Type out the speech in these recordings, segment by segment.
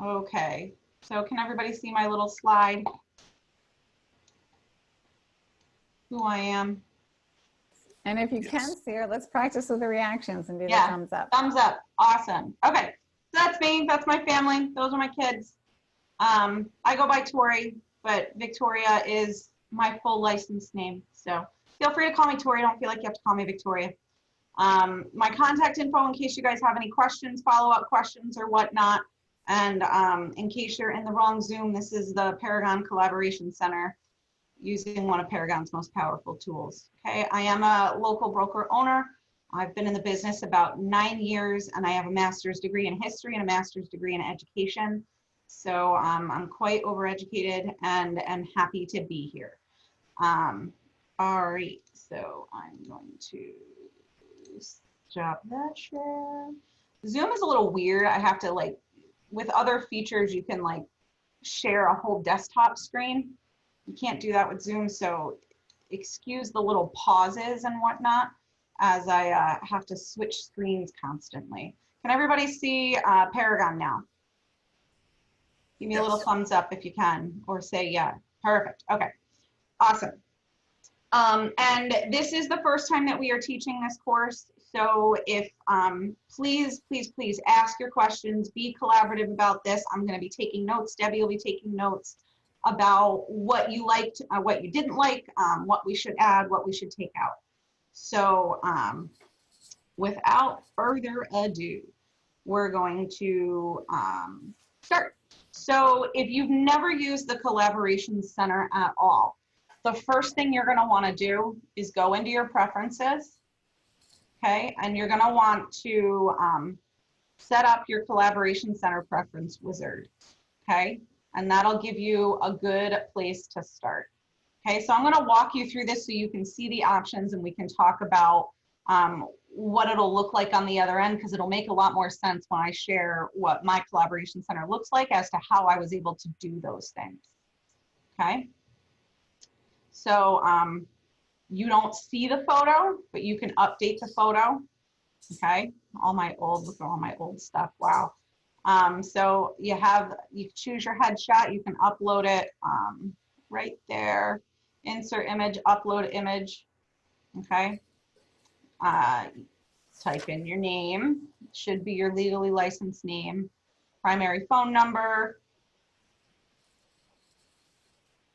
Okay, so can everybody see my little slide? Who I am? And if you can see her, let's practice with the reactions and do the Yeah, thumbs up. thumbs up. Awesome. Okay, so that's me. That's my family. Those are my kids. I go by Tori, but Victoria is my full license name. So feel free to call me Tori. Don't feel like you have to call me Victoria. My contact info in case you guys have any questions, follow-up questions or whatnot. And in case you're in the wrong Zoom, this is the Paragon Collaboration Center using one of Paragon's most powerful tools. Okay, I am a local broker owner. I've been in the business about 9 years and I have a master's degree in history and a master's degree in education. So I'm quite overeducated and am happy to be here. All right, so I'm going to stop that share. Zoom is a little weird. I have to like, with other features, you can like share a whole desktop screen. You can't do that with Zoom, so excuse the little pauses and whatnot as I have to switch screens constantly. Can everybody see Paragon now? Give me a little thumbs up if you can, or say yeah. Perfect. Okay. Awesome. And this is the first time that we are teaching this course. So if please, please, please ask your questions, be collaborative about this. I'm going to be taking notes. Debbie will be taking notes about what you liked, what you didn't like, what we should add, what we should take out. So without further ado, we're going to start. So if you've never used the Collaboration Center at all, the first thing you're going to want to do is go into your preferences, okay? And you're going to want to set up your Collaboration Center preference wizard, okay? And that'll give you a good place to start. Okay, so I'm going to walk you through this so you can see the options and we can talk about what it'll look like on the other end, because it'll make a lot more sense when I share what my Collaboration Center looks like as to how I was able to do those things. Okay, so you don't see the photo, but you can update the photo. Okay, all my old stuff. Wow. So you choose your headshot, you can upload it right there, insert image, upload image, okay? Type in your name, should be your legally licensed name, primary phone number,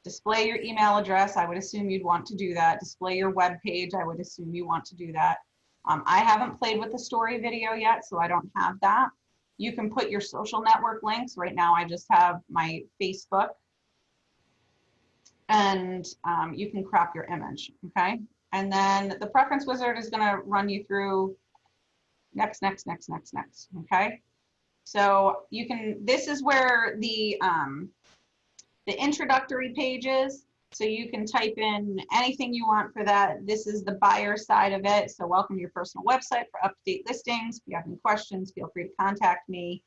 display your email address, I would assume you'd want to do that, display your web page, I would assume you want to do that. I haven't played with the story video yet, so I don't have that. You can put your social network links. Right now, I just have my Facebook. And you can crop your image, okay? And then the preference wizard is gonna run you through next, okay? So you can, this is where the introductory page is. So you can type in anything you want for that. This is the buyer side of it. So welcome to your personal website for up-to-date listings. If you have any questions, feel free to contact me.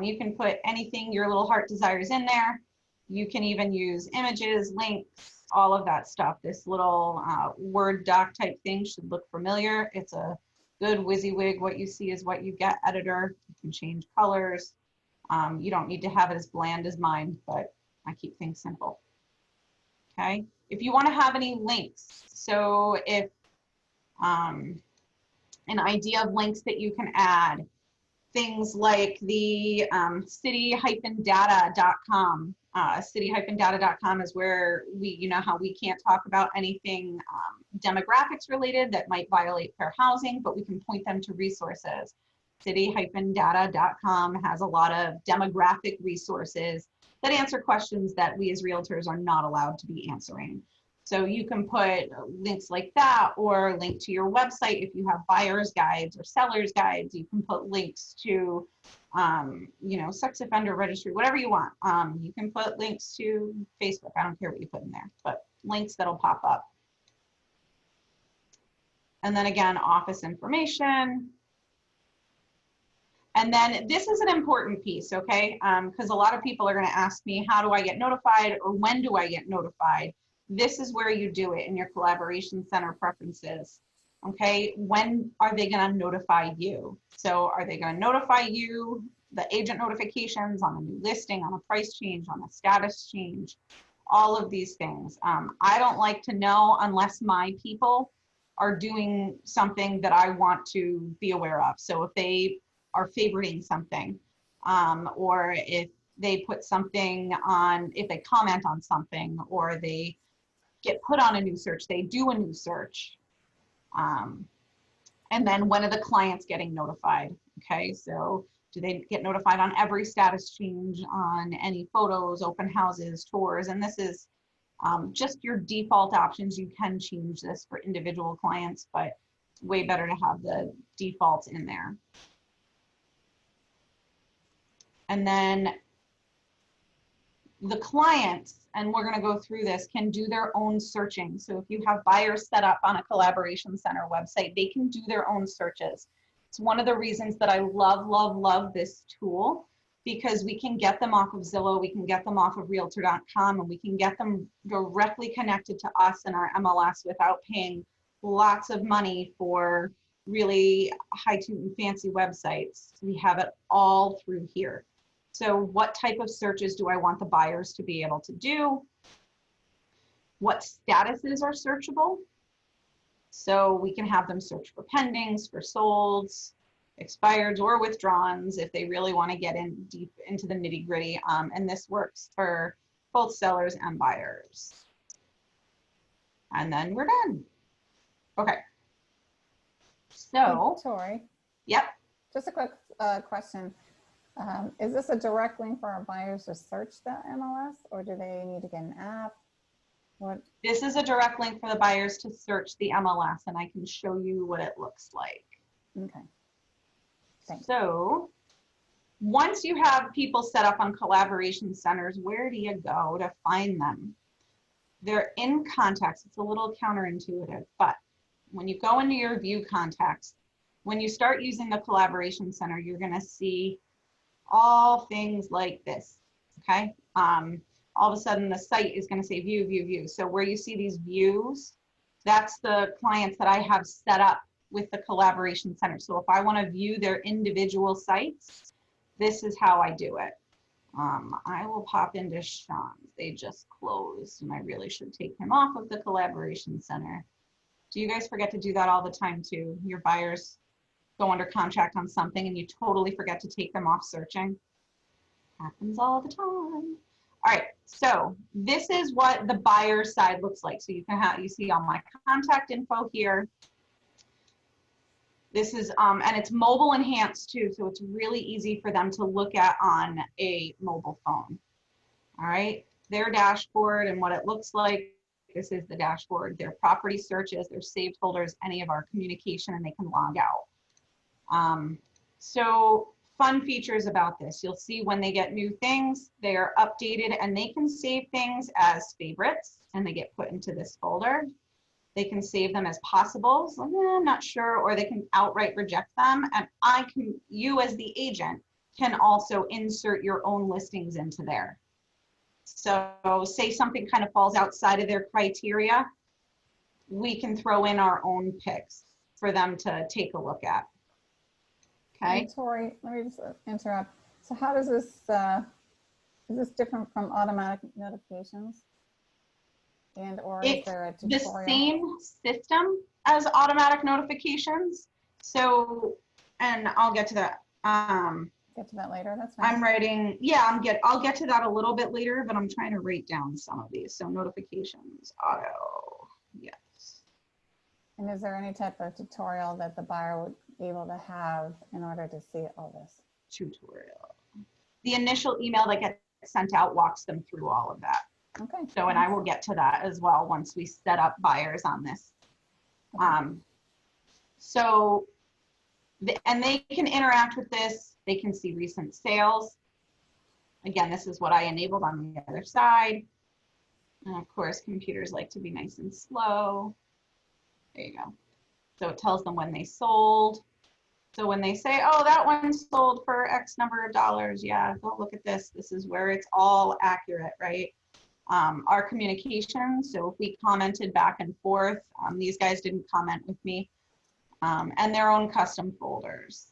You can put anything your little heart desires in there. You can even use images, links, all of that stuff. This little Word doc type thing should look familiar. It's a good WYSIWYG, what you see is what you get editor. You can change colors. You don't need to have it as bland as mine, but I keep things simple. Okay, if you want to have any links, so if an idea of links that you can add, things like the city-data.com. City-data.com is where you know how we can't talk about anything demographics related that might violate fair housing, but we can point them to resources. City-data.com has a lot of demographic resources that answer questions that we as realtors are not allowed to be answering. So you can put links like that, or link to your website if you have buyer's guides or seller's guides. You can put links to, you know, sex offender registry, whatever you want. You can put links to Facebook. I don't care what you put in there, but links that'll pop up. And then again, office information. And then this is an important piece, okay? Because a lot of people are going to ask me, how do I get notified, or when do I get notified? This is where you do it in your Collaboration Center preferences. Okay, when are they going to notify you? So are they going to notify you, the agent notifications on a new listing, on a price change, on a status change, all of these things? I don't like to know unless my people are doing something that I want to be aware of. So if they are favoriting something, or if they put something on, if they comment on something, or they get put on a new search, they do a new search. And then when are the clients getting notified? Okay, so do they get notified on every status change, on any photos, open houses, tours? And this is just your default options. You can change this for individual clients, but it's way better to have the defaults in there. And then the clients, and we're going to go through this, can do their own searching. So if you have buyers set up on a collaboration center website, they can do their own searches. It's one of the reasons that I love this tool, because we can get them off of Zillow, we can get them off of realtor.com, and we can get them directly connected to us and our MLS without paying lots of money for really high-tuned and fancy websites. We have it all through here. So what type of searches do I want the buyers to be able to do? What statuses are searchable? So we can have them search for pendings, for solds, expireds, or withdrawns if they really want to get in deep into the nitty gritty. And this works for both sellers and buyers. And then we're done. Okay. So, Tori, yep. just a quick question. Is this a direct link for our buyers to search the MLS, or do they need to get an app? What? This is a direct link for the buyers to search the MLS, and I can show you what it looks like. Okay. Thanks. So once you have people set up on collaboration centers, where do you go to find them? They're in contacts. It's a little counterintuitive, but when you go into your view contacts, when you start using the collaboration center, you're going to see all things like this. Okay. All of a sudden the site is going to say view, view, view. So where you see these views, that's the clients that I have set up with the collaboration center. So if I want to view their individual sites, this is how I do it. I will pop into Sean's. They just closed and I really should take him off of the collaboration center. Do you guys forget to do that all the time too? Your buyers go under contract on something and you totally forget to take them off searching? Happens all the time. All right, so this is what the buyer side looks like. So you can have, you see all my contact info here. This is, and it's mobile enhanced too, so it's really easy for them to look at on a mobile phone. All right, their dashboard and what it looks like. This is the dashboard, their property searches, their saved folders, any of our communication, and they can log out. So fun features about this. You'll see when they get new things, they are updated and they can save things as favorites and they get put into this folder. They can save them as possibles, I'm not sure, or they can outright reject them. And you as the agent can also insert your own listings into there. So say something kind of falls outside of their criteria, we can throw in our own picks for them to take a look at. Okay. Hey, Tori, let me just interrupt. So how does this, is this different from automatic notifications? And or is there a tutorial? The same system as automatic notifications. So, and I'll get to that. Get to that later, that's fine. I'm writing, yeah, I'll get to that a little bit later, but I'm trying to write down some of these. So notifications, auto, yes. And is there any type of tutorial that the buyer would be able to have in order to see all this? Tutorial. The initial email that gets sent out walks them through all of that. Okay. So, and I will get to that as well once we set up buyers on this. Okay. And they can interact with this. They can see recent sales. Again, this is what I enabled on the other side. And of course, computers like to be nice and slow. There you go. So it tells them when they sold. So when they say, oh, that one sold for X number of dollars, yeah, go look at this. This is where it's all accurate, right? Our communication, so if we commented back and forth, these guys didn't comment with me, and their own custom folders.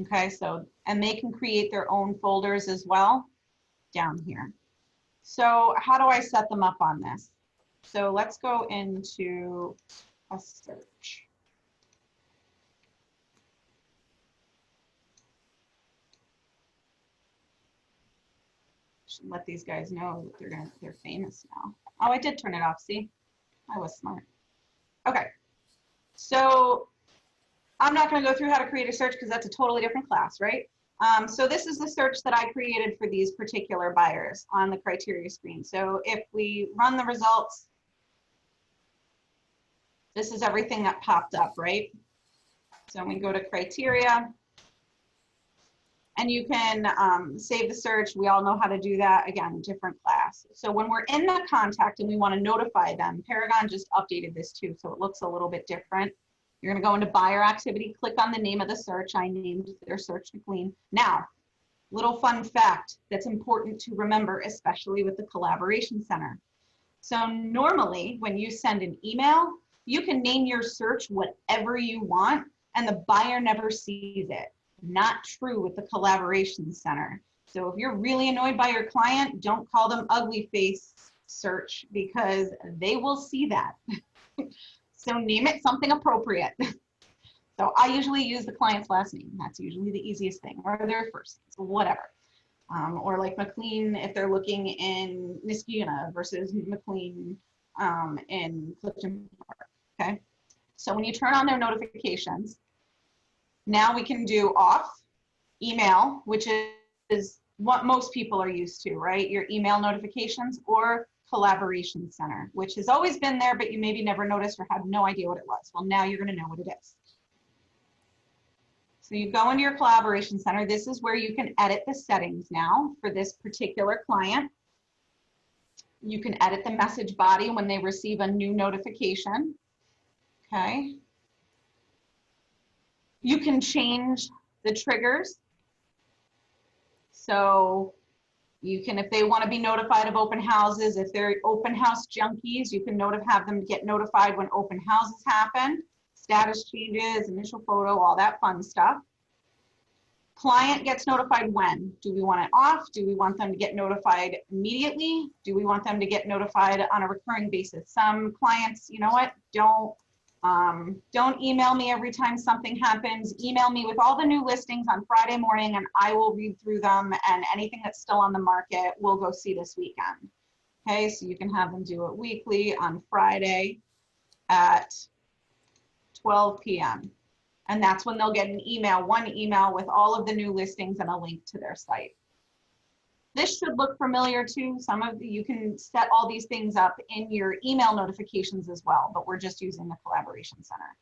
Okay, so, and they can create their own folders as well down here. So how do I set them up on this? So let's go into a search. Should let these guys know that they're famous now. Oh, I did turn it off, see? I was smart. Okay, so I'm not going to go through how to create a search because that's a totally different class, right? So this is the search that I created for these particular buyers on the criteria screen. So if we run the results, this is everything that popped up, right? So we go to criteria, and you can save the search. We all know how to do that. Again, different class. So when we're in the contact and we want to notify them, Paragon just updated this too, so it looks a little bit different. You're going to go into buyer activity, click on the name of the search. I named their search McLean. Now, little fun fact that's important to remember, especially with the collaboration center. So normally when you send an email, you can name your search whatever you want and the buyer never sees it. Not true with the collaboration center. So if you're really annoyed by your client, don't call them ugly face search because they will see that. So name it something appropriate. So I usually use the client's last name. That's usually the easiest thing, or their first name, whatever. Or like McLean if they're looking in Niskayuna versus McLean in Clifton Park, okay? So when you turn on their notifications, now we can do off email, which is what most people are used to, right? Your email notifications, or collaboration center, which has always been there, but you maybe never noticed or had no idea what it was. Well, now you're going to know what it is. So you go into your collaboration center. This is where you can edit the settings now for this particular client. You can edit the message body when they receive a new notification. Okay. You can change the triggers. So you can, if they want to be notified of open houses, if they're open house junkies, you can have them get notified when open houses happen, status changes, initial photo, all that fun stuff. Client gets notified when? Do we want it off? Do we want them to get notified immediately? Do we want them to get notified on a recurring basis? Some clients, you know what, don't email me every time something happens. Email me with all the new listings on Friday morning and I will read through them, and anything that's still on the market we'll go see this weekend. Okay, so you can have them do it weekly on Friday at 12 p.m. And that's when they'll get an email, one email with all of the new listings and a link to their site. This should look familiar to some of you. Can set all these things up in your email notifications as well, but we're just using the collaboration center.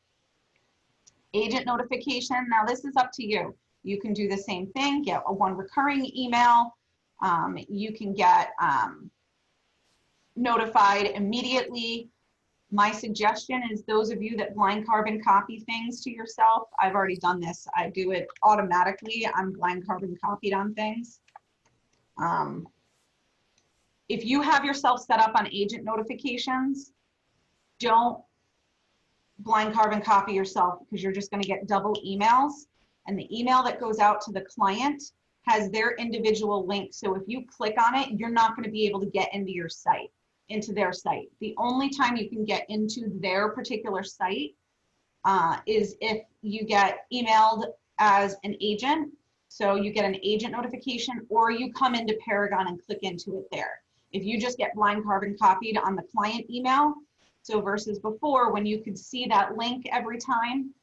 Agent notification, now this is up to you. You can do the same thing, get one recurring email. You can get notified immediately. My suggestion is those of you that blind carbon copy things to yourself, I've already done this. I do it automatically. I'm blind carbon copied on things. If you have yourself set up on agent notifications, don't blind carbon copy yourself because you're just going to get double emails, and the email that goes out to the client has their individual link. So if you click on it, you're not going to be able to get into your site, into their site. The only time you can get into their particular site is if you get emailed as an agent. So you get an agent notification, or you come into Paragon and click into it there. If you just get blind carbon copied on the client email, so versus before when you could see that link every time,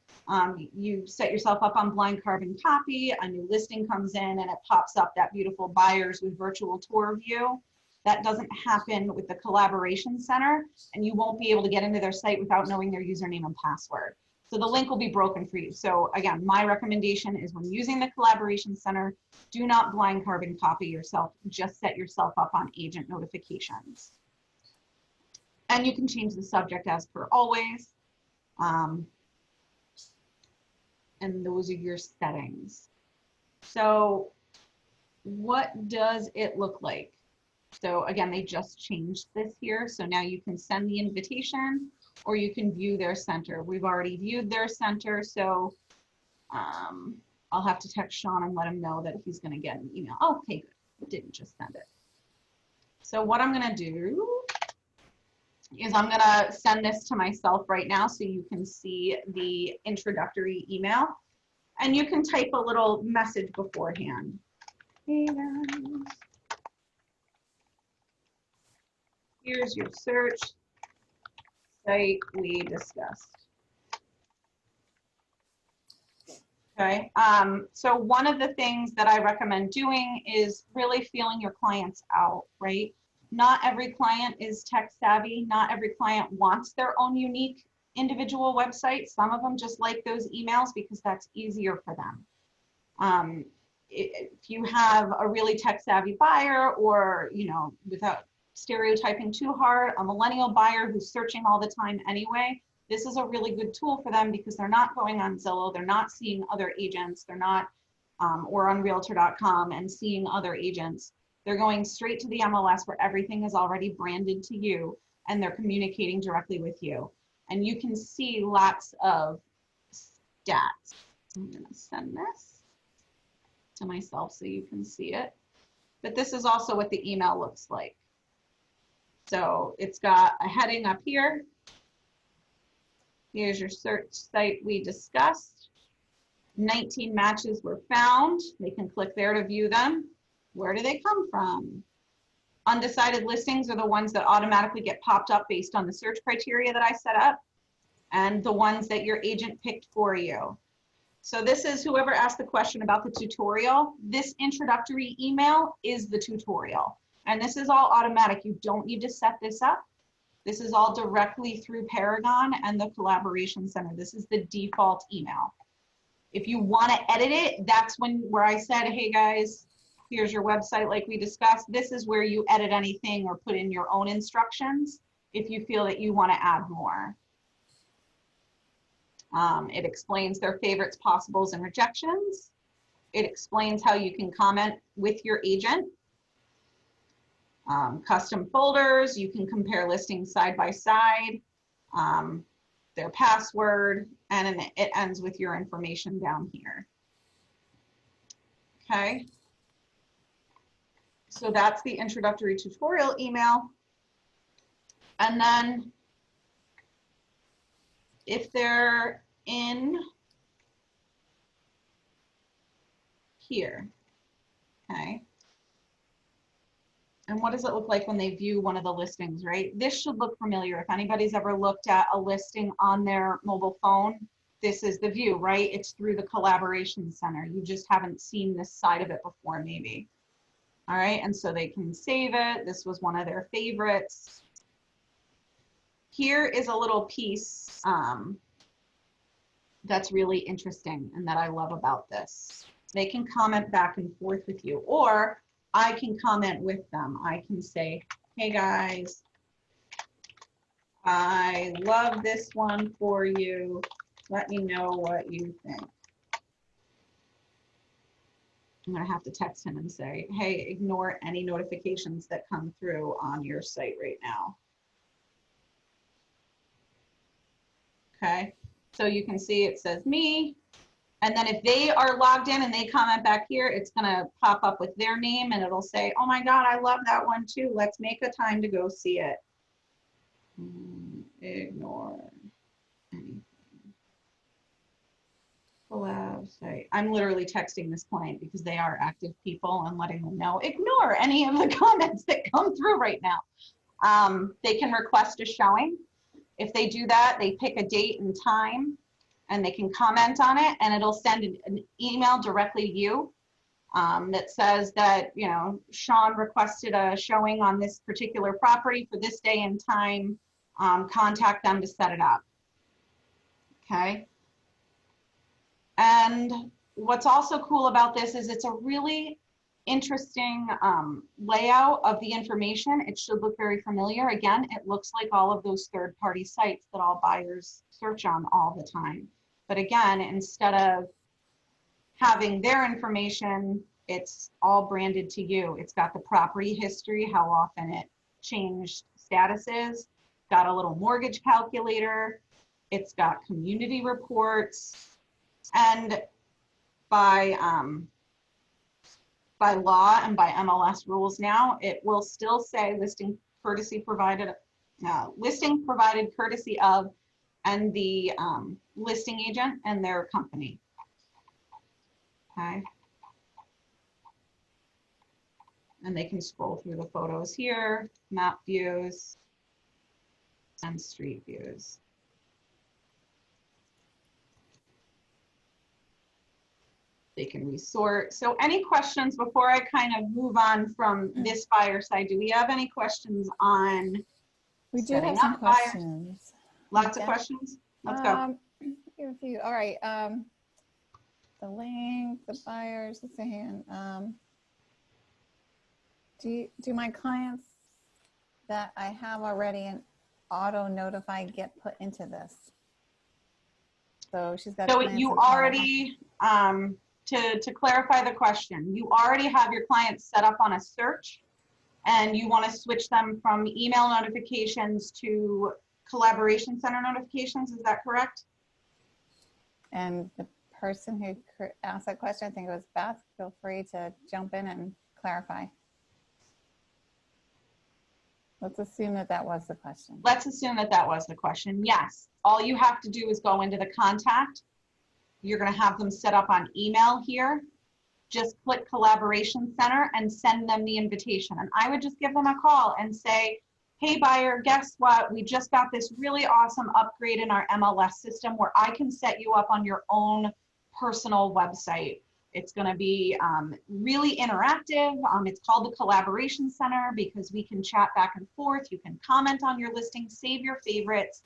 you set yourself up on blind carbon copy, a new listing comes in and it pops up that beautiful buyers with virtual tour view. That doesn't happen with the collaboration center, and you won't be able to get into their site without knowing their username and password. So the link will be broken for you. So again, my recommendation is when using the collaboration center, do not blind carbon copy yourself, just set yourself up on agent notifications. And you can change the subject as per always. And those are your settings. So what does it look like? So again, they just changed this here. So now you can send the invitation or you can view their center. We've already viewed their center. So I'll have to text Sean and let him know that he's going to get an email. Oh, okay, good. It didn't just send it. So what I'm going to do is I'm going to send this to myself right now so you can see the introductory email. And you can type a little message beforehand. Hey guys, here's your search site we discussed. Okay, so one of the things that I recommend doing is really feeling your clients out, right? Not every client is tech savvy. Not every client wants their own unique individual website. Some of them just like those emails because that's easier for them. If you have a really tech savvy buyer, or, you know, without stereotyping too hard, a millennial buyer who's searching all the time anyway, this is a really good tool for them because they're not going on Zillow, they're not seeing other agents, they're not, or on realtor.com and seeing other agents. They're going straight to the MLS where everything is already branded to you and they're communicating directly with you. And you can see lots of stats. I'm gonna send this to myself so you can see it. But this is also what the email looks like. So it's got a heading up here. Here's your search site we discussed. 19 matches were found. They can click there to view them. Where do they come from? Undecided listings are the ones that automatically get popped up based on the search criteria that I set up, and the ones that your agent picked for you. So this is whoever asked the question about the tutorial. This introductory email is the tutorial. And this is all automatic. You don't need to set this up. This is all directly through Paragon and the Collaboration Center. This is the default email. If you want to edit it, that's where I said, hey guys, here's your website like we discussed. This is where you edit anything or put in your own instructions if you feel that you want to add more. It explains their favorites, possibles, and rejections. It explains how you can comment with your agent. Custom folders, you can compare listings side by side, their password, and it ends with your information down here. Okay. So that's the introductory tutorial email. And then if they're in here, okay. And what does it look like when they view one of the listings, right? This should look familiar. If anybody's ever looked at a listing on their mobile phone, this is the view, right? It's through the Collaboration Center. You just haven't seen this side of it before, maybe. All right, and so they can save it. This was one of their favorites. Here is a little piece that's really interesting and that I love about this. They can comment back and forth with you, or I can comment with them. I can say, hey guys, I love this one for you. Let me know what you think. I'm gonna have to text him and say, hey, ignore any notifications that come through on your site right now. Okay, so you can see it says me. And then if they are logged in and they comment back here, it's gonna pop up with their name and it'll say, oh my God, I love that one too. Let's make a time to go see it. Ignore anything. Collab site. I'm literally texting this client because they are active people and letting them know, ignore any of the comments that come through right now. They can request a showing. If they do that, they pick a date and time and they can comment on it and it'll send an email directly to you that says that, you know, Sean requested a showing on this particular property for this day and time. Contact them to set it up. Okay. And what's also cool about this is it's a really interesting layout of the information. It should look very familiar. Again, it looks like all of those third-party sites that all buyers search on all the time. But again, instead of having their information It's all branded to you. It's got the property history, how often it changed statuses, got a little mortgage calculator, it's got community reports, and by law and by MLS rules now, it will still say listing provided courtesy of, and the listing agent and their company. Okay. And they can scroll through the photos here, map views, and street views. They can resort. So any questions before I kind of move on from this buyer side? Do we have any questions on We do have some questions. Lots of questions? Let's go. Here a few. All right. The link, the buyers, the saying. Do my clients that I have already an auto notify get put into this? So she's got. So you already, to clarify the question, you already have your clients set up on a search, and you want to switch them from email notifications to collaboration center notifications. Is that correct? And the person who asked that question, I think it was Beth, feel free to jump in and clarify. Let's assume that that was the question. Let's assume that that was the question. Yes. All you have to do is go into the contact. You're going to have them set up on email here. Just click Collaboration Center and send them the invitation. And I would just give them a call and say, hey buyer, guess what? We just got this really awesome upgrade in our MLS system where I can set you up on your own personal website. It's going to be really interactive. It's called the Collaboration Center because we can chat back and forth. You can comment on your listing, save your favorites.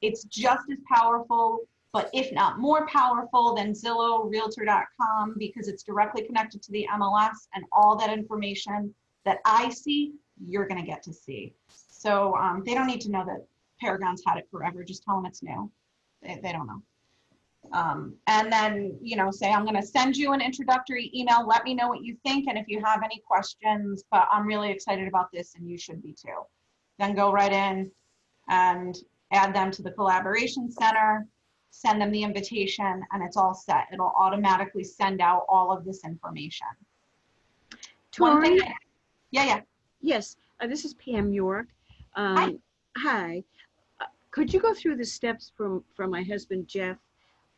It's just as powerful, but if not more powerful than Zillow, Realtor.com, because it's directly connected to the MLS, and all that information that I see, you're going to get to see. So they don't need to know that Paragon's had it forever. Just tell them it's new. They don't know. And then, you know, say, I'm going to send you an introductory email. Let me know what you think. And if you have any questions, but I'm really excited about this and you should be too. Then go right in and add them to the Collaboration Center, send them the invitation, and it's all set. It'll automatically send out all of this information. Tori? Yeah. Yes, this is Pam York. Hi. Hi. Could you go through the steps from my husband, Jeff,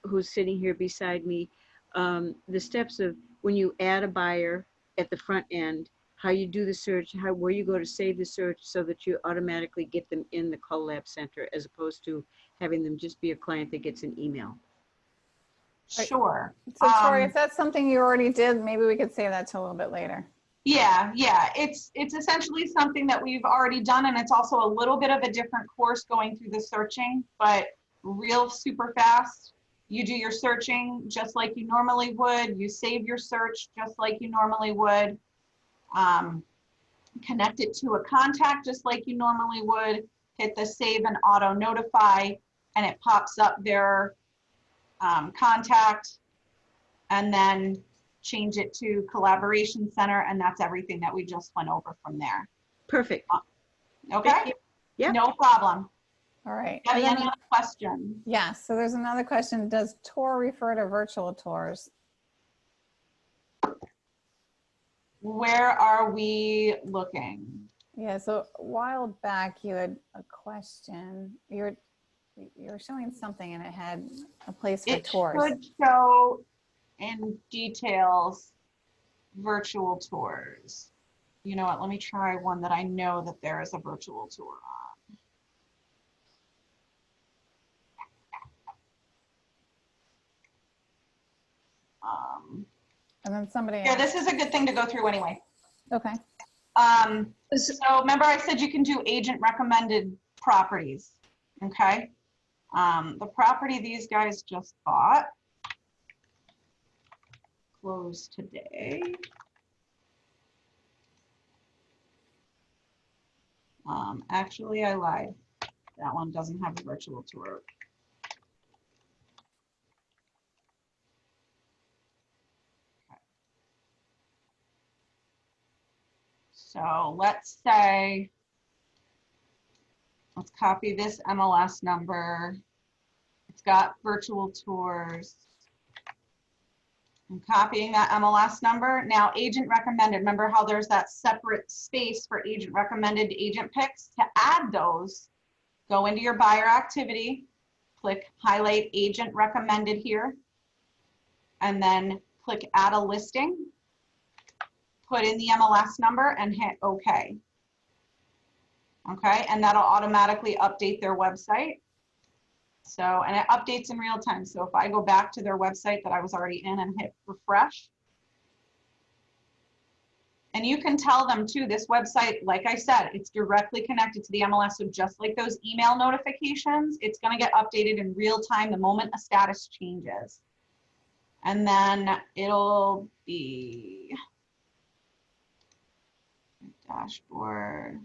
who's sitting here beside me, the steps of when you add a buyer at the front end, how you do the search, where you go to save the search so that you automatically get them in the Collab Center as opposed to having them just be a client that gets an email? Sure. So Tori, if that's something you already did, maybe we could save that to a little bit later. Yeah. It's essentially something that we've already done, and it's also a little bit of a different course going through the searching, but real super fast. You do your searching just like you normally would. You save your search just like you normally would. Connect it to a contact just like you normally would. Hit the save and auto notify, and it pops up their contact, and then change it to Collaboration Center, and that's everything that we just went over from there. Perfect. Okay? Yeah. No problem. All right. Any other questions? Yeah, so there's another question. Does tour refer to virtual tours? Where are we looking? Yeah, so a while back you had a question. You were showing something and it had a place for tours. It should show in details virtual tours. You know what, let me try one that I know that there is a virtual tour on. And then somebody Yeah, this is a good thing to go through anyway. Okay. So remember I said you can do agent recommended properties, okay? The property these guys just bought closed today. Actually, I lied. That one doesn't have a virtual tour. So let's say, let's copy this MLS number. It's got virtual tours. I'm copying that MLS number. Now, agent recommended, remember how there's that separate space for agent recommended agent picks? To add those, go into your buyer activity, click highlight agent recommended here, and then click add a listing, put in the MLS number and hit OK. Okay, and that'll automatically update their website. So, and it updates in real time. So if I go back to their website that I was already in and hit refresh, and you can tell them too, this website, like I said, it's directly connected to the MLS. So just like those email notifications, it's going to get updated in real time the moment a status changes. And then it'll be dashboard.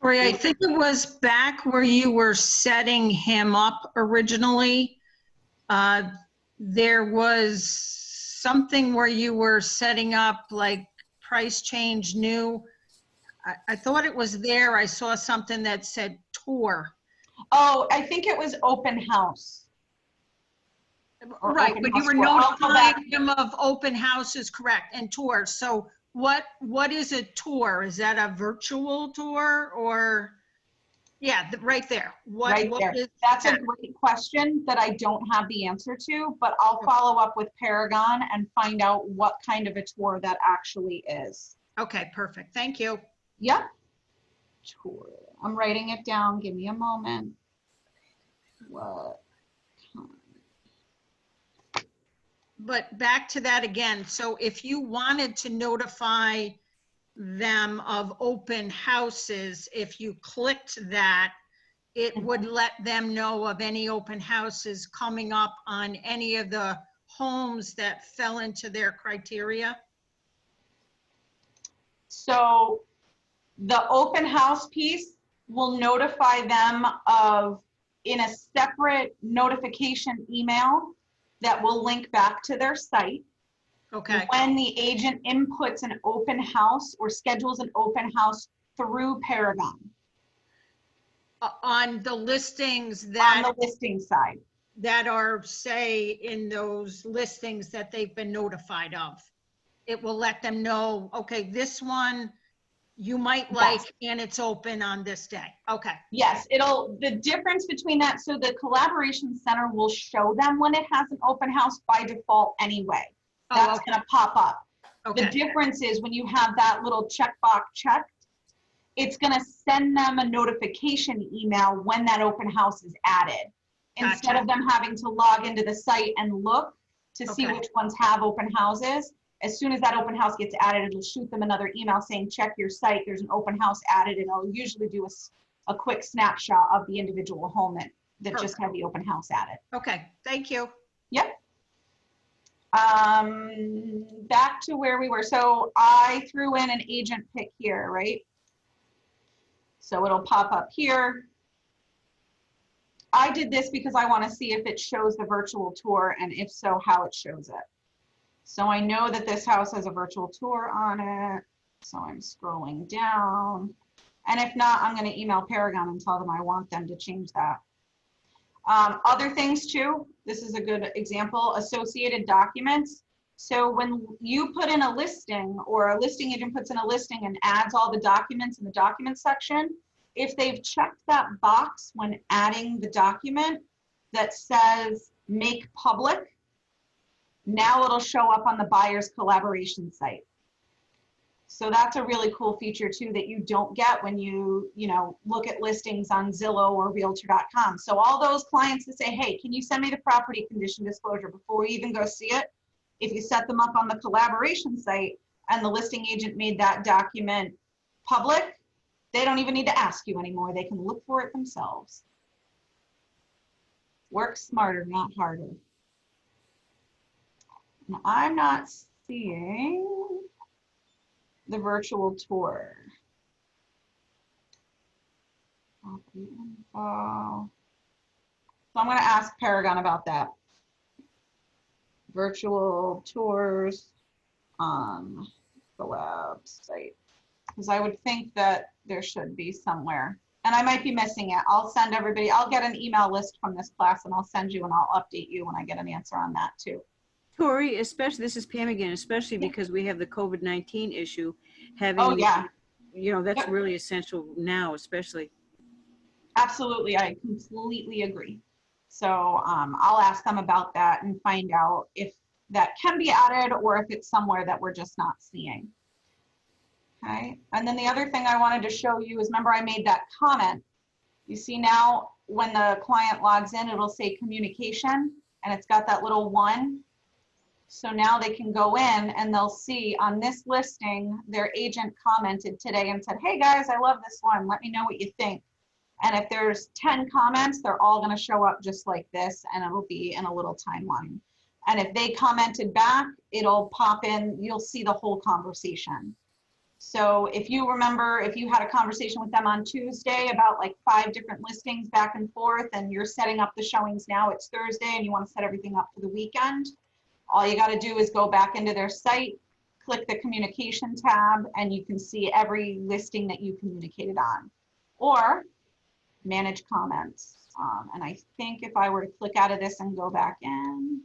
Tori, I think it was back where you were setting him up originally. There was something where you were setting up like price change new. I thought it was there. I saw something that said tour. Oh, I think it was open house. Right, but you were notifying him of open houses, correct, and tours. So what is a tour? Is that a virtual tour or? Yeah, right there. Right there. That's a great question that I don't have the answer to, but I'll follow up with Paragon and find out what kind of a tour that actually is. Okay, perfect. Thank you. Yep. Tour. I'm writing it down. Give me a moment. What? But back to that again. So if you wanted to notify them of open houses, if you clicked that, it would let them know of any open houses coming up on any of the homes that fell into their criteria? So the open house piece will notify them of, in a separate notification email that will link back to their site. Okay. When the agent inputs an open house or schedules an open house through Paragon. On the listings that. On the listing side. That are, say, in those listings that they've been notified of. It will let them know, okay, this one you might like, yes, and it's open on this day. Okay. Yes, the difference between that, so the collaboration center will show them when it has an open house by default anyway. That's going to pop up. Okay. The difference is when you have that little checkbox checked, it's going to send them a notification email when that open house is added. Gotcha. Instead of them having to log into the site and look to see which ones have open houses. As soon as that open house gets added, it'll shoot them another email saying, check your site, there's an open house added, and it'll usually do a quick snapshot of the individual home that just had the open house added. Okay, thank you. Yep. Back to where we were. So I threw in an agent pick here, right? So it'll pop up here. I did this because I want to see if it shows the virtual tour, and if so, how it shows it. So I know that this house has a virtual tour on it. So I'm scrolling down. And if not, I'm going to email Paragon and tell them I want them to change that. Other things too, this is a good example, associated documents. So when you put in a listing, or a listing agent puts in a listing and adds all the documents in the document section, if they've checked that box when adding the document that says make public, now it'll show up on the buyer's collaboration site. So that's a really cool feature too that you don't get when you look at listings on Zillow or Realtor.com. So all those clients that say, hey, can you send me the property condition disclosure before we even go see it? If you set them up on the collaboration site and the listing agent made that document public, they don't even need to ask you anymore. They can look for it themselves. Work smarter, not harder. Now, I'm not seeing the virtual tour. Property info. So I'm going to ask Paragon about that. Virtual tours on collab site. Because I would think that there should be somewhere. And I might be missing it. I'll send everybody, I'll get an email list from this class and I'll send you and I'll update you when I get an answer on that too. Tori, especially, this is Pam again, especially because we have the COVID-19 issue, having, Oh yeah, that's Yep. really essential now, especially. absolutely. I completely agree. So I'll ask them about that and find out if that can be added or if it's somewhere that we're just not seeing. Okay, and then the other thing I wanted to show you is, remember I made that comment. You see now when the client logs in, it'll say communication and it's got that little 1. So now they can go in and they'll see on this listing, their agent commented today and said, hey guys, I love this one. Let me know what you think. And if there's 10 comments, they're all gonna show up just like this and it'll be in a little timeline. And if they commented back, it'll pop in, you'll see the whole conversation. So if you remember, if you had a conversation with them on Tuesday about like 5 different listings back and forth and you're setting up the showings now, it's Thursday and you want to set everything up for the weekend, all you got to do is go back into their site, click the communication tab, and you can see every listing that you communicated on. Or manage comments. And I think if I were to click out of this and go back in,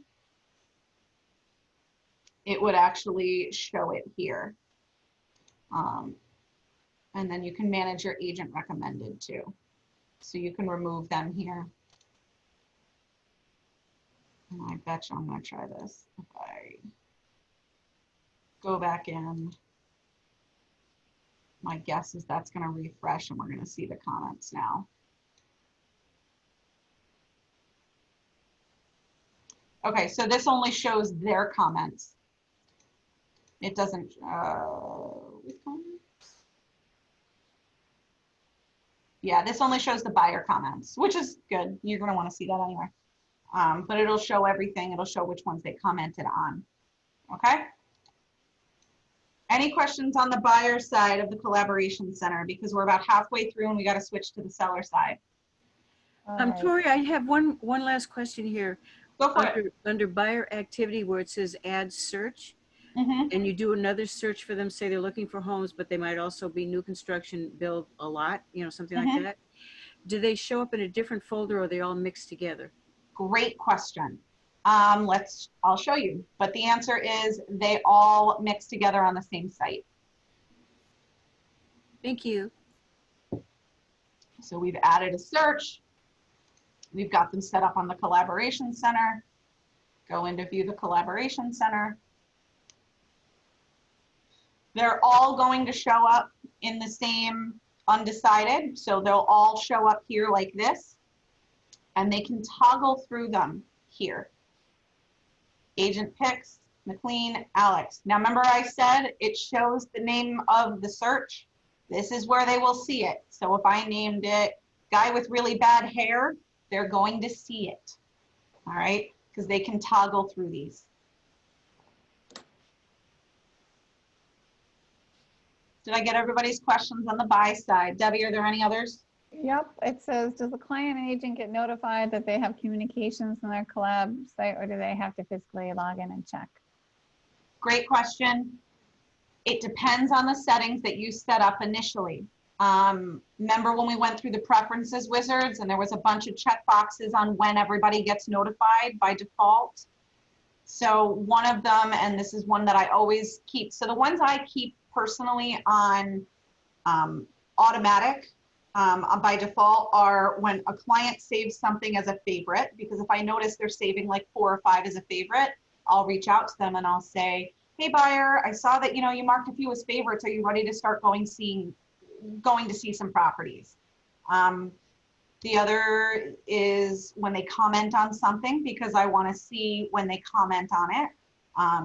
it would actually show it here. And then you can manage your agent recommended too. So you can remove them here. And I bet you I'm gonna try this. If I go back in, my guess is that's gonna refresh and we're gonna see the comments now. Okay, so this only shows their comments. It doesn't, yeah, this only shows the buyer comments, which is good. You're gonna wanna see that anyway. But it'll show everything. It'll show which ones they commented on, okay? Any questions on the buyer side of the collaboration center? Because we're about halfway through and we gotta switch to the seller side. Alright. Tori, I have one last question here. Go for it. Under buyer activity where it says add search, Mhm. and you do another search for them, say they're looking for homes, but they might also be new construction, build a lot, something like that. Do they show up in a different folder or are they all mixed together? Great question. I'll show you. But the answer is they all mix together on the same site. Thank you. So we've added a search. We've got them set up on the collaboration center. Go into view the collaboration center. They're all going to show up in the same undecided. So they'll all show up here like this. And they can toggle through them here. Agent picks, McLean, Alex. Now remember I said it shows the name of the search. This is where they will see it. So if I named it guy with really bad hair, they're going to see it. All right, because they can toggle through these. Did I get everybody's questions on the buy side? Debbie, are there any others? Yep, it says, does the client and agent get notified that they have communications in their collab site, or do they have to physically log in and check? Great question. It depends on the settings that you set up initially. Remember when we went through the preferences wizards and there was a bunch of check boxes on when everybody gets notified by default? So one of them, and this is one that I always keep, so the ones I keep personally on automatic by default are when a client saves something as a favorite, because if I notice they're saving like 4 or 5 as a favorite, I'll reach out to them and I'll say, hey buyer, I saw that you marked a few as favorites. Are you ready to start going to see some properties? The other is when they comment on something, because I want to see when they comment on it.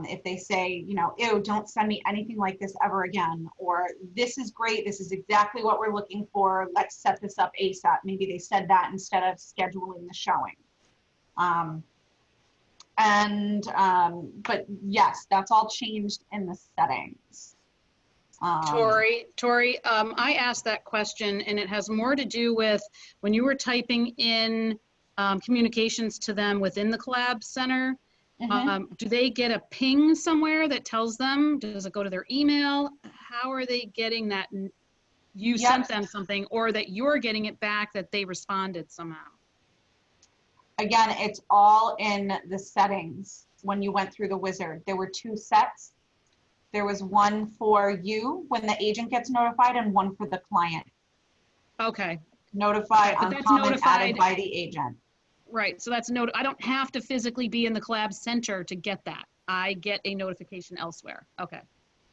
If they say, ew, don't send me anything like this ever again, or this is great, this is exactly what we're looking for, let's set this up ASAP. Maybe they said that instead of scheduling the showing. But yes, that's all changed in the settings. Tori, I asked that question and it has more to do with when you were typing in communications to them within the collab center. Do they get a ping somewhere that tells them? Does it go to their email? How are they getting that? You sent them something, or that you're getting it back that they responded somehow? Again, it's all in the settings. When you went through the wizard, there were 2 sets. There was one for you when the agent gets notified and one for the client. Okay. Notify Right, but on that's comment notified- added by the agent. Right, so that's I don't have to physically be in the collab center to get that. I get a notification elsewhere. Okay.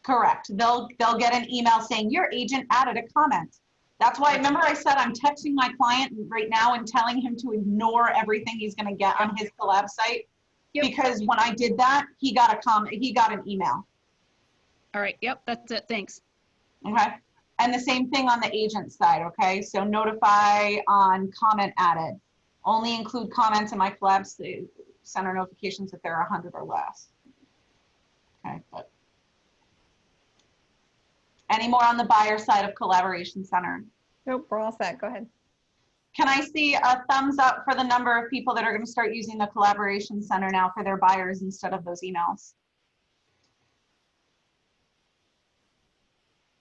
Correct. They'll get an email saying your agent added a comment. That's why, remember I said I'm texting my client right now and telling him to ignore everything he's going to get on his collab site. Yep. Because when I did that, he got a comment, he got an email. All right, yep, that's it, thanks. Okay. And the same thing on the agent side. Okay. So notify on comment added. Only include comments in my collab center notifications if there are 100 or less. Okay. But any more on the buyer side of Collaboration Center? Nope, we're all set. Go ahead. Can I see a thumbs up for the number of people that are going to start using the Collaboration Center now for their buyers instead of those emails?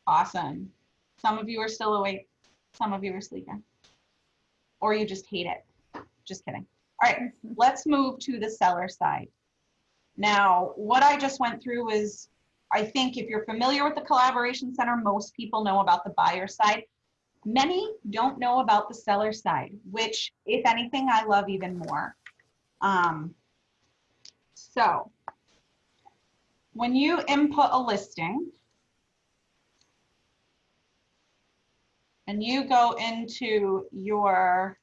Awesome. Some of you are still awake. Some of you are sleeping. Or you just hate it. Just kidding. All right, let's move to the seller side. Now, what I just went through is, I think if you're familiar with the Collaboration Center, most people know about the buyer side. Many don't know about the seller side, which, if anything, I love even more. So, when you input a listing, and you go into your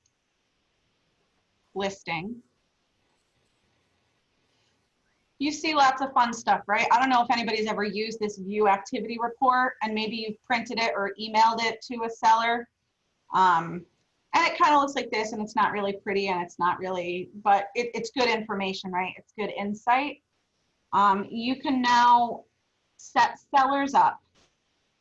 listing, you see lots of fun stuff, right? I don't know if anybody's ever used this view activity report and maybe you've printed it or emailed it to a seller. And it kind of looks like this, and it's not really pretty and it's not really, but it's good information, right? It's good insight. You can now set sellers up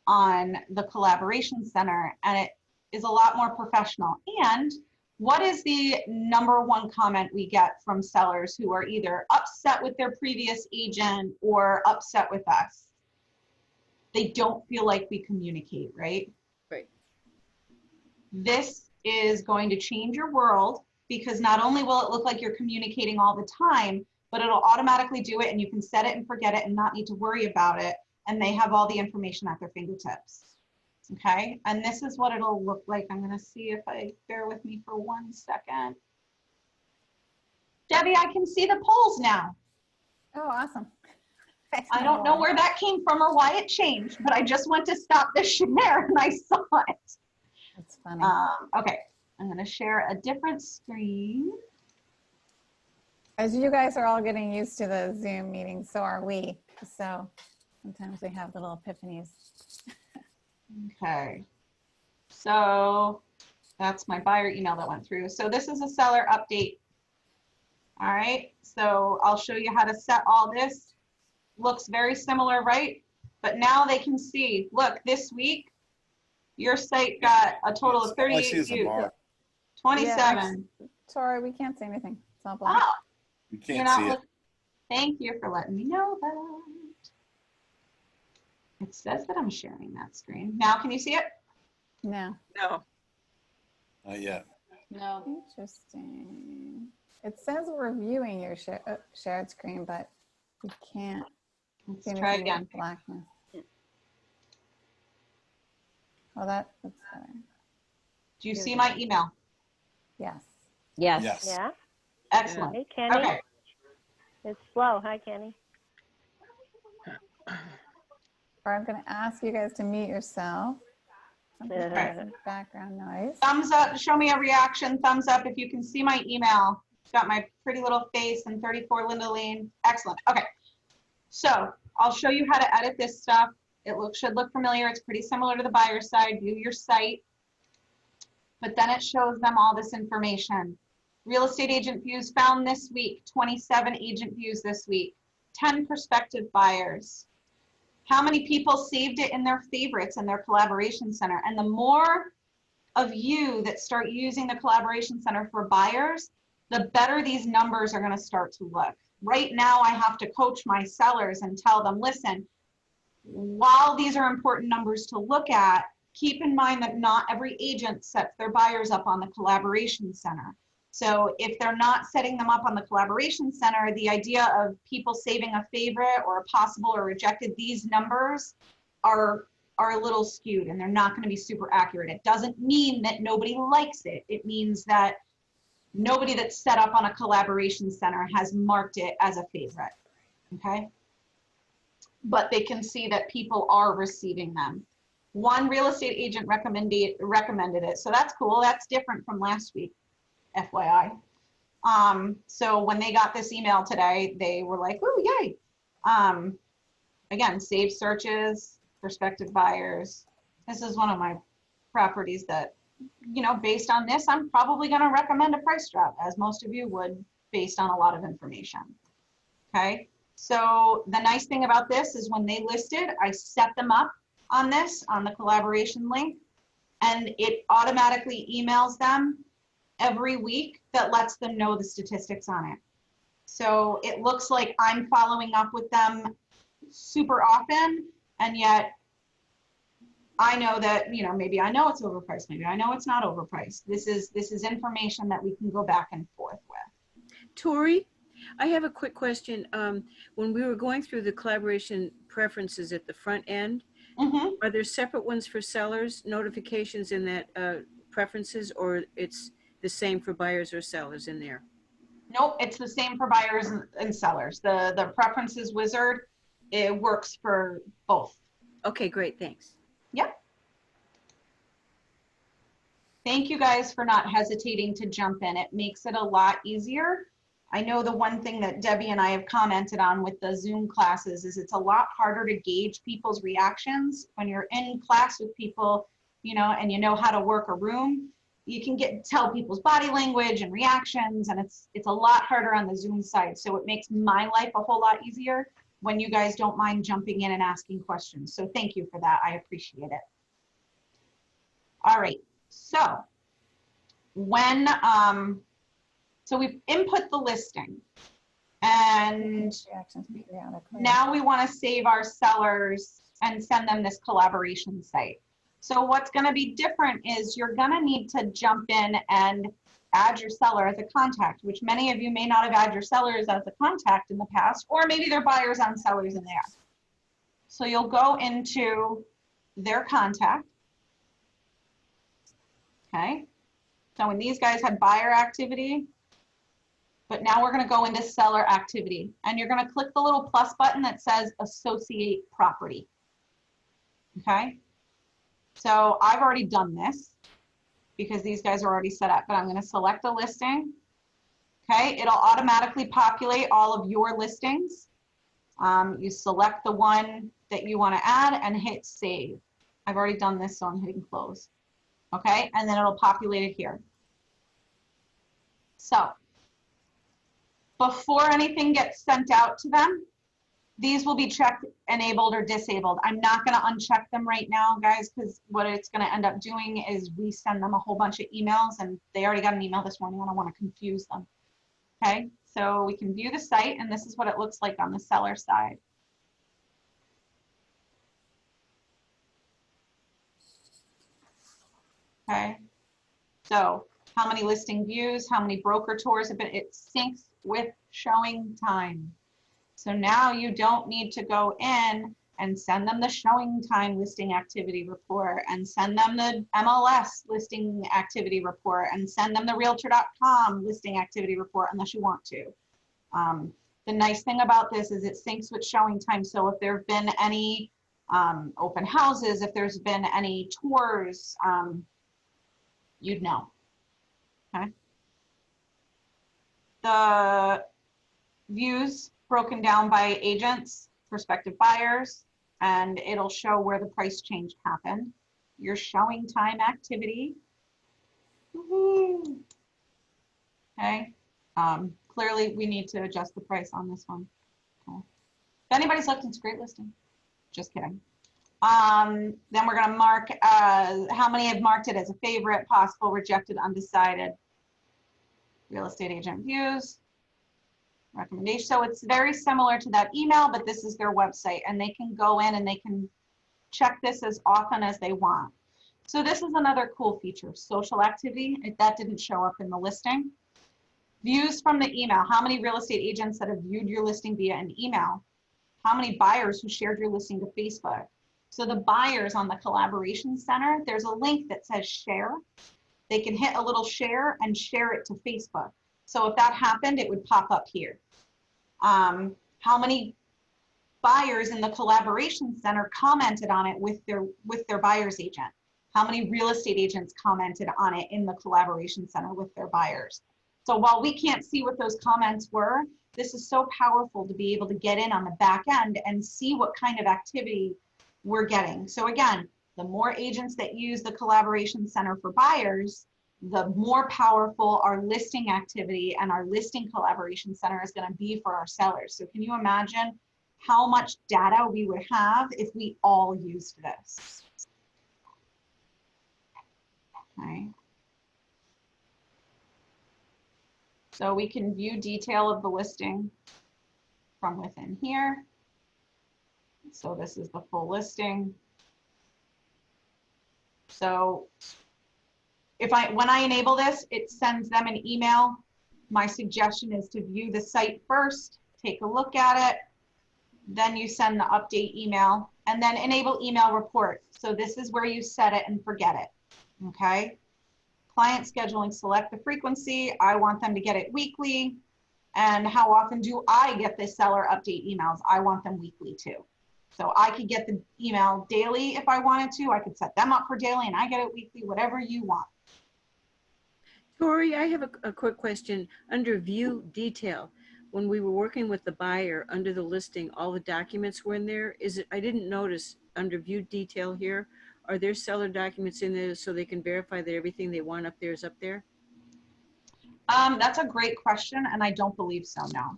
on the Collaboration Center, and it is a lot more professional. And what is the #1 comment we get from sellers who are either upset with their previous agent or upset with us? They don't feel like we communicate, right? Right. This is going to change your world, because not only will it look like you're communicating all the time, but it'll automatically do it, and you can set it and forget it and not need to worry about it. And they have all the information at their fingertips. Okay, and this is what it'll look like. I'm gonna see if bear with me for 1 second. Debbie, I can see the polls now. Oh, awesome. I don't know where that came from or why it changed, but I just went to stop the share and I saw it. That's funny. Okay, I'm gonna share a different screen. As you guys are all getting used to the Zoom meetings, so are we. So sometimes we have little epiphanies. Okay, so that's my buyer email that went through. So this is a seller update. All right, so I'll show you how to set all this. Looks very similar, right? But now they can see, look, this week, your site got a total of 38 views, 27. Yeah, Tori, we can't say anything. It's all black. Oh, You can't see it. thank you for letting me know that. It says that I'm sharing that screen. Now, can you see it? No. No. Not yet. No. Interesting. It says we're viewing your shared screen, but we can't Let's see try anything again. with blackness. Oh, that's better. Do you see my email? Yes. Yes. Yes. Yeah. Excellent. Hey, Kenny. Okay. It's slow. Hi, Kenny. Or I'm going to ask you guys to mute yourself. Okay. Background noise. Thumbs up. Show me a reaction. Thumbs up if you can see my email. It's got my pretty little face and 34 Linda Lane. Excellent. Okay. So I'll show you how to edit this stuff. It should look familiar. It's pretty similar to the buyer side. View your site. But then it shows them all this information. Real estate agent views found this week. 27 agent views this week. 10 prospective buyers. How many people saved it in their favorites in their Collaboration Center? And the more of you that start using the Collaboration Center for buyers, the better these numbers are going to start to look. right now I have to coach my sellers and tell them, listen, while these are important numbers to look at, keep in mind that not every agent sets their buyers up on the collaboration center. So if they're not setting them up on the collaboration center, the idea of people saving a favorite or a possible or rejected, these numbers are a little skewed and they're not going to be super accurate. It doesn't mean that nobody likes it. It means that nobody that's set up on a collaboration center has marked it as a favorite, okay? But they can see that people are receiving them. One real estate agent recommended it, so that's cool. That's different from last week, FYI. So when they got this email today, they were like, "Ooh, yay!" Again, save searches, prospective buyers. This is one of my properties that, you know, based on this, I'm probably going to recommend a price drop, as most of you would, based on a lot of information. Okay. So the nice thing about this is when they listed, I set them up on this, on the collaboration link, and it automatically emails them every week that lets them know the statistics on it. So it looks like I'm following up with them super often, and yet I know that, you know, maybe I know it's overpriced, maybe I know it's not overpriced. This is information that we can go back and forth with. Tori, I have a quick question. When we were going through the collaboration preferences at the front end, are there separate ones for sellers, notifications in that preferences, or it's the same for buyers or sellers in there? Nope, it's the same for buyers and sellers. The preferences wizard, it works for both. Okay, great, thanks. Yep. Thank you guys for not hesitating to jump in. It makes it a lot easier. I know the one thing that Debbie and I have commented on with the Zoom classes is it's a lot harder to gauge people's reactions when you're in class with people, you know, and you know how to work a room. You can tell people's body language and reactions, and it's a lot harder on the Zoom side. So it makes my life a whole lot easier when you guys don't mind jumping in and asking questions. So thank you for that. I appreciate it. All right. So when so we've input the listing, and now we want to save our sellers and send them this collaboration site. So what's going to be different is you're going to need to jump in and add your seller as a contact, which many of you may not have added your sellers as a contact in the past, or maybe they're buyers on sellers in there. So you'll go into their contact. Okay. So when these guys had buyer activity, but now we're going to go into seller activity, and you're going to click the little plus button that says associate property. Okay. So I've already done this because these guys are already set up, but I'm going to select a listing. Okay. It'll automatically populate all of your listings. You select the one that you want to add and hit save. I've already done this, so I'm hitting close. Okay. And then it'll populate it here. So before anything gets sent out to them, these will be checked, enabled, or disabled. I'm not going to uncheck them right now, guys, because what it's going to end up doing is we send them a whole bunch of emails, and they already got an email this morning. I don't want to confuse them. Okay, so we can view the site, and this is what it looks like on the seller side. Okay, so how many listing views, how many broker tours have been, it syncs with showing time. So now you don't need to go in and send them the showing time listing activity report and send them the MLS listing activity report and send them the realtor.com listing activity report unless you want to. The nice thing about this is it syncs with showing time. So if there have been any open houses, if there's been any tours, you'd know. Okay. The views broken down by agents, prospective buyers, and it'll show where the price change happened. Your showing time activity. Woo-hoo. Okay. Clearly we need to adjust the price on this one. Okay. If anybody's looked, it's a great listing. Just kidding. Then we're going to mark how many have marked it as a favorite, possible, rejected, undecided. Real estate agent views. recommendation. So it's very similar to that email, but this is their website, and they can go in and they can check this as often as they want. So this is another cool feature, social activity. That didn't show up in the listing. Views from the email. How many real estate agents that have viewed your listing via an email? How many buyers who shared your listing to Facebook? So the buyers on the collaboration center, there's a link that says share. They can hit a little share and share it to Facebook. So if that happened, it would pop up here. How many buyers in the collaboration center commented on it with their buyer's agent? How many real estate agents commented on it in the collaboration center with their buyers? So while we can't see what those comments were, this is so powerful to be able to get in on the back end and see what kind of activity we're getting. So again, the more agents that use the collaboration center for buyers, the more powerful our listing activity and our listing collaboration center is going to be for our sellers. So can you imagine how much data we would have if we all used this? Okay. So we can view detail of the listing from within here. So this is the full listing. So when I enable this, it sends them an email. My suggestion is to view the site first, take a look at it, then you send the update email, and then enable email report. So this is where you set it and forget it, okay? Client scheduling, select the frequency. I want them to get it weekly. And how often do I get the seller update emails? I want them weekly too. So I could get the email daily if I wanted to. I could set them up for daily and I get it weekly, whatever you want. Tori, I have a quick question. Under view detail, when we were working with the buyer under the listing, all the documents were in there. I didn't notice under view detail here, are there seller documents in there so they can verify that everything they want up there is up there? That's a great question, and I don't believe so, no.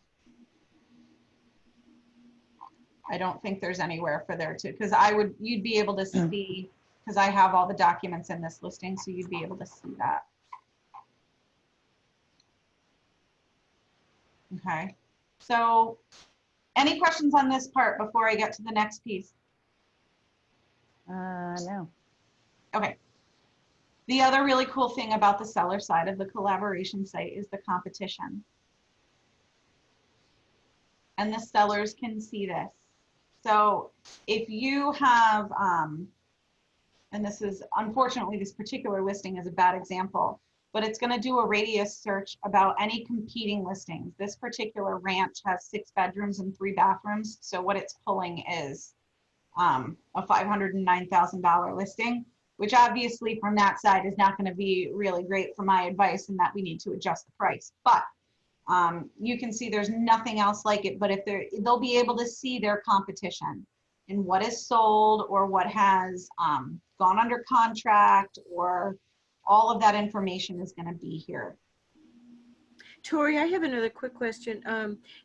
I don't think there's anywhere for there to, because you'd be able to see, because I have all the documents in this listing, so you'd be able to see that. Okay, so any questions on this part before I get to the next piece? No. Okay. The other really cool thing about the seller side of the collaboration site is the competition. And the sellers can see this. So if you have, and this is, unfortunately, this particular listing is a bad example, but it's going to do a radius search about any competing listings. This particular ranch has 6 bedrooms and 3 bathrooms. So what it's pulling is a $509,000 listing, which obviously from that side is not going to be really great for my advice in that we need to adjust the price. But you can see there's nothing else like it, but if they'll be able to see their competition and what is sold or what has gone under contract, or all of that information is going to be here. Tori, I have another quick question.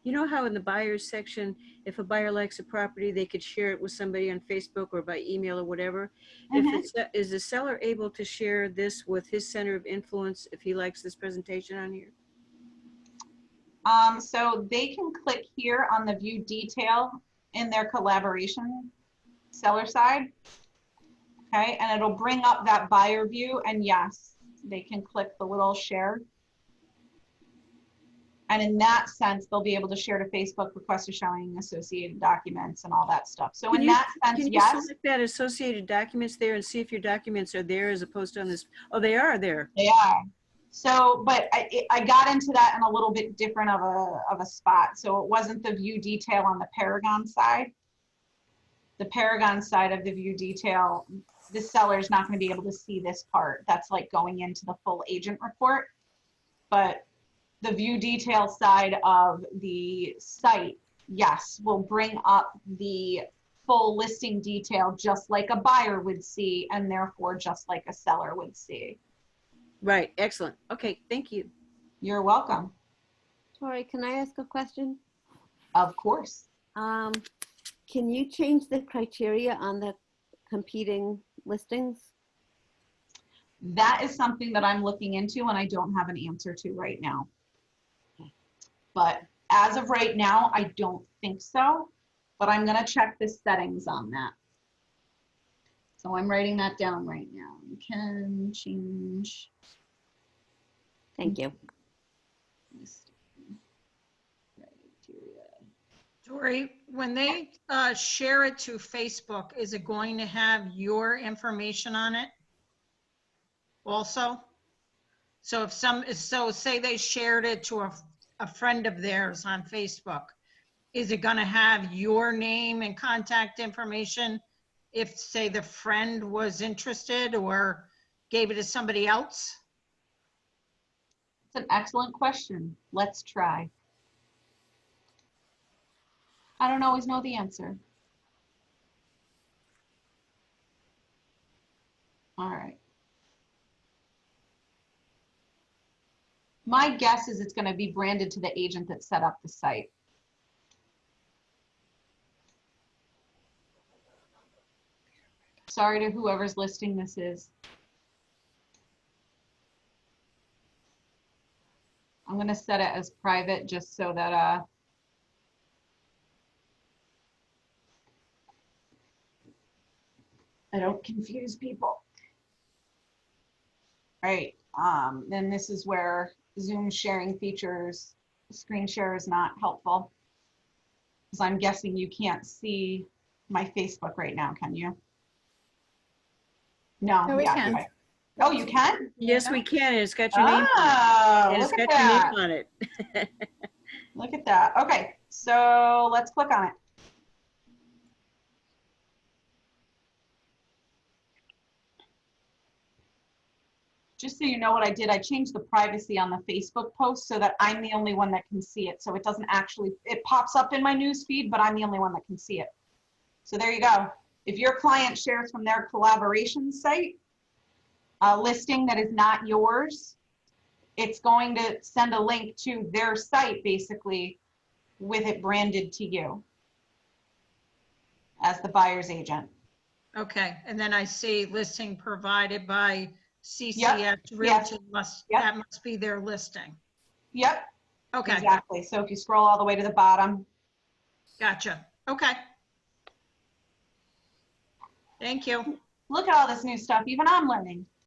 You know how in the buyers section, if a buyer likes a property, they could share it with somebody on Facebook or by email or whatever. Is the seller able to share this with his center of influence if he likes this presentation on here? So they can click here on the view detail in their collaboration seller side. Okay, and it'll bring up that buyer view, and yes, they can click the little share. And in that sense, they'll be able to share to Facebook, request a showing, associated documents, and all that stuff. So in that sense, can you select that associated documents there and see if your documents are there as opposed to on this? Oh, they are there. They are. So, but I got into that in a little bit different of a spot. So it wasn't the view detail on the Paragon side. The Paragon side of the view detail, the seller is not going to be able to see this part. That's like going into the full agent report. But the view detail side of the site, yes, will bring up the full listing detail just like a buyer would see, and therefore just like a seller would see. Right, excellent. Okay, thank you. You're welcome. Tori, can I ask a question? Of course. Can you change the criteria on the competing listings? That is something that I'm looking into and I don't have an answer to right now. But as of right now, I don't think so, but I'm gonna check the settings on that. So I'm writing that down right now. You can change. Thank you. Listing criteria. Tori, when they share it to Facebook, is it going to have your information on it also? So if so say they shared it to a friend of theirs on Facebook, is it going to have your name and contact information if, say, the friend was interested or gave it to somebody else? It's an excellent question. Let's try. I don't always know the answer. All right. My guess is it's going to be branded to the agent that set up the site. Sorry to whoever's listing this is. I'm going to set it as private just so that I don't confuse people. All right, then this is where Zoom sharing features, screen share is not helpful. Because I'm guessing you can't see my Facebook right now, can you? No, No, we yeah, can. okay. Oh, you can? Yes, we can. And it's got your name. Oh, And it's look at got your that. name on it. Look at that. Okay, so let's click on it. Just so you know what I did, I changed the privacy on the Facebook post so that I'm the only one that can see it. So it doesn't actually, it pops up in my news feed, but I'm the only one that can see it. So there you go. If your client shares from their collaboration site, a listing that is not yours, it's going to send a link to their site basically with it branded to you as the buyer's agent. Okay, and then I see listing provided by CCS Yep, Realty, Yep. that must be their listing. Yep, Okay, exactly. So if you scroll all the way to the bottom, gotcha. Okay. Thank you. look at all this new stuff. Even I'm learning.